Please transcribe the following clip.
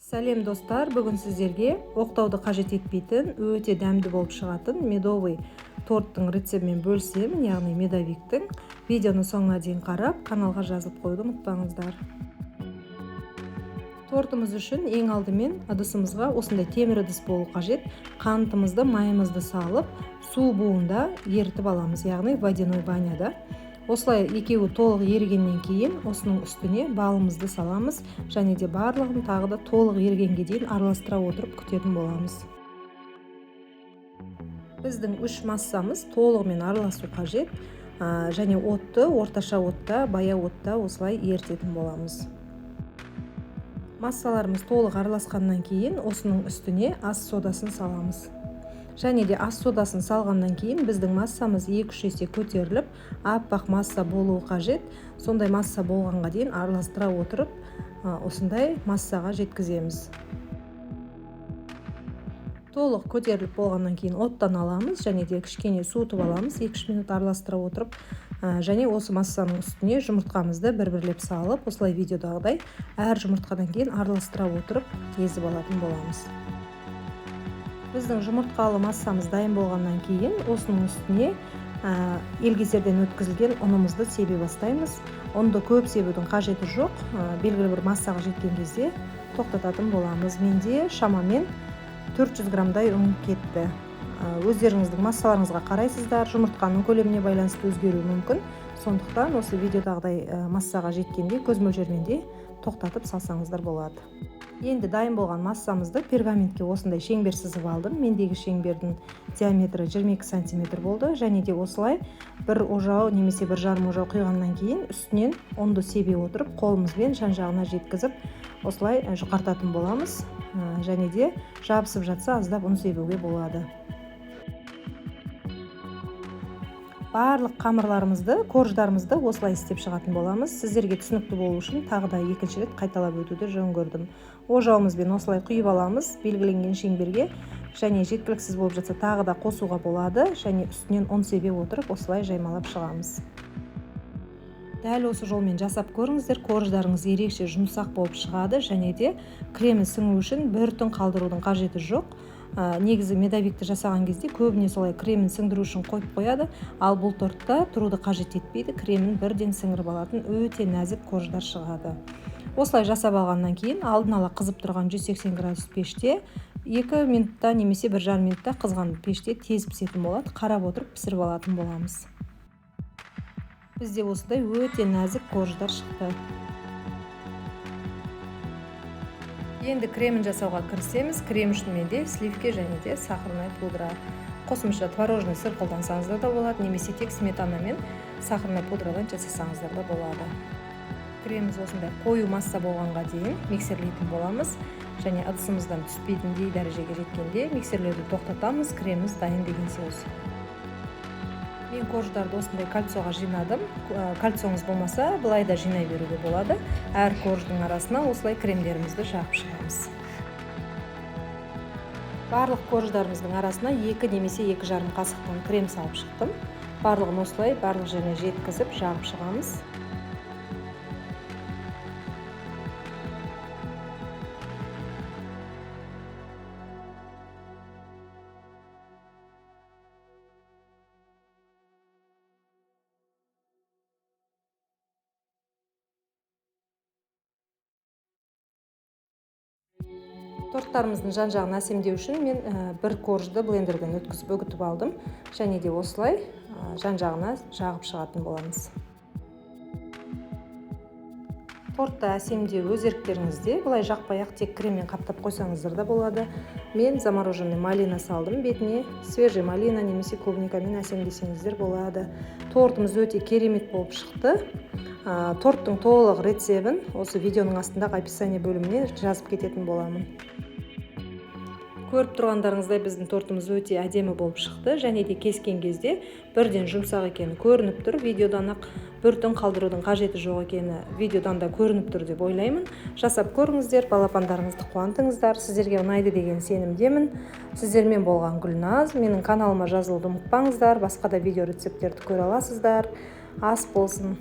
Сәлем достар, бүгін сіздерге оқтауды қажет етпейтін, өте дәмді болып шығатын медовый торттың рецептімен бөлісемін, яғни медовиктің. Видеоны соңына дейін қарап, каналға жазылып қоюды ұмытпаңыздар. Тортымыз үшін ең алдымен ыдысымызға осындай темір ыдыс болу қажет. Қантымызды, майымызды салып, су буында ерітіп аламыз, яғни водяной баняда. Осылай екеуі толық ерігеннен кейін осының үстіне балымызды саламыз, және де барлығын тағы да толық ерігенге дейін араластыра отырып күтетін боламыз. Біздің үш массамыз толығымен араласу қажет, және отты орташа отта, баяу отта осылай ерітетін боламыз. Массаларымыз толық араласқаннан кейін осының үстіне ас содасын саламыз. Және де ас содасын салғаннан кейін біздің массамыз 2-3 есе көтеріліп, аппақ масса болуы қажет. Сондай масса болғанға дейін араластыра отырып, осындай массаға жеткіземіз. Толық көтеріліп болғаннан кейін оттан аламыз, және де кішкене суытып аламыз, 2-3 минут араластыра отырып, және осы массаның үстіне жұмыртқамызды бір-бірлеп салып, осылай видеодағыдай әр жұмыртқадан кейін араластыра отырып, езіп алатын боламыз. Біздің жұмыртқалы массамыз дайын болғаннан кейін осының үстіне елгезерден өткізілген ұнымызды себе бастаймыз. Ұнды көп себудің қажеті жоқ, белгілі бір массаға жеткен кезде тоқтататын боламыз. Менде шамамен 400 граммдай ұн кетті. Өздеріңіздің массаларыңызға қарайсыздар, жұмыртқаның көлеміне байланысты өзгеруі мүмкін. Сондықтан осы видеодағыдай массаға жеткенде көз мөлшерінде тоқтатып салсаңыздар болады. Енді дайын болған массамызды пергаментке осындай шеңбер сызып алдым. Мендегі шеңбердің диаметрі 22 см болды, және де осылай бір ожау немесе бір жарым ожау құйғаннан кейін үстінен ұнды себе отырып, қолымызбен жан-жағына жеткізіп, осылай жұқартатын боламыз, және де жабысып жатса аздап ұн себуге болады. Барлық қамырларымызды, корждарымызды осылай істеп шығатын боламыз. Сіздерге түсінікті болу үшін тағы да екінші рет қайталап өтуді жөн көрдім. Ожауымызбен осылай құйып аламыз белгіленген шеңберге, және жеткіліксіз болып жатса тағы да қосуға болады, және үстінен ұн себе отырып осылай жаймалап шығамыз. Дәл осы жолмен жасап көріңіздер, корждарыңыз ерекше жұмсақ болып шығады, және де кремі сіңу үшін бір түн қалдырудың қажеті жоқ. Негізі медовикті жасаған кезде көбіне солай кремін сіңдіру үшін қойып қояды, ал бұл тортта тұруды қажет етпейді, кремін бірден сіңіріп алатын өте нәзік корждар шығады. Осылай жасап алғаннан кейін алдын ала қызып тұрған 180 градус пеште 2 минутта немесе 1,5 минутта қызған пеште тез пісетін болады, қарап отырып пісіріп алатын боламыз. Бізде осындай өте нәзік корждар шықты. Енді кремін жасауға кірісеміз. Крем үшін менде сливке және де сахарный пудра. Қосымша творожный сыр қолдансаңыздар да болады, немесе тек сметана мен сахарный пудрадан жасасаңыздар да болады. Креміміз осындай қою масса болғанға дейін миксерлейтін боламыз, және ыдысымыздан түспейтіндей дәрежеге жеткенде миксерлерді тоқтатамыз. Креміміз дайын деген сөз. Мен корждарды осындай кольцоға жинадым. Кольцоңыз болмаса, былай да жинай беруге болады. Әр корждың арасына осылай кремдерімізді жағып шығамыз. Барлық корждарымыздың арасына 2 немесе 2,5 қасықтан крем салып шықтым. Барлығын осылай барлық жеріне жеткізіп жағып шығамыз. Торттарымыздың жан-жағын әсемдеу үшін мен бір коржды блендерден өткізіп үгітіп алдым, және де осылай жан-жағына жағып шығатын боламыз. Тортты әсемдеу өз еріктеріңізде, былай жақпай-ақ тек креммен қаптап қойсаңыздар да болады. Мен замороженный малина салдым бетіне, свежий малина немесе клубникамен әсемдесеңіздер болады. Тортымыз өте керемет болып шықты. Торттың толық рецебін осы видеоның астындағы описание бөліміне жазып кететін боламын. Көріп тұрғандарыңыздай біздің тортымыз өте әдемі болып шықты, және де кескен кезде бірден жұмсақ екені көрініп тұр. Видеодан ақ бір түн қалдырудың қажеті жоқ екені видеодан да көрініп тұр деп ойлаймын. Жасап көріңіздер, балапандарыңызды қуантыңыздар. Сіздерге ұнайды деген сенімдемін. Сіздермен болған Гүлназ. Менің каналыма жазылуды ұмытпаңыздар. Басқа да видео рецепттерді көре аласыздар. Ас болсын.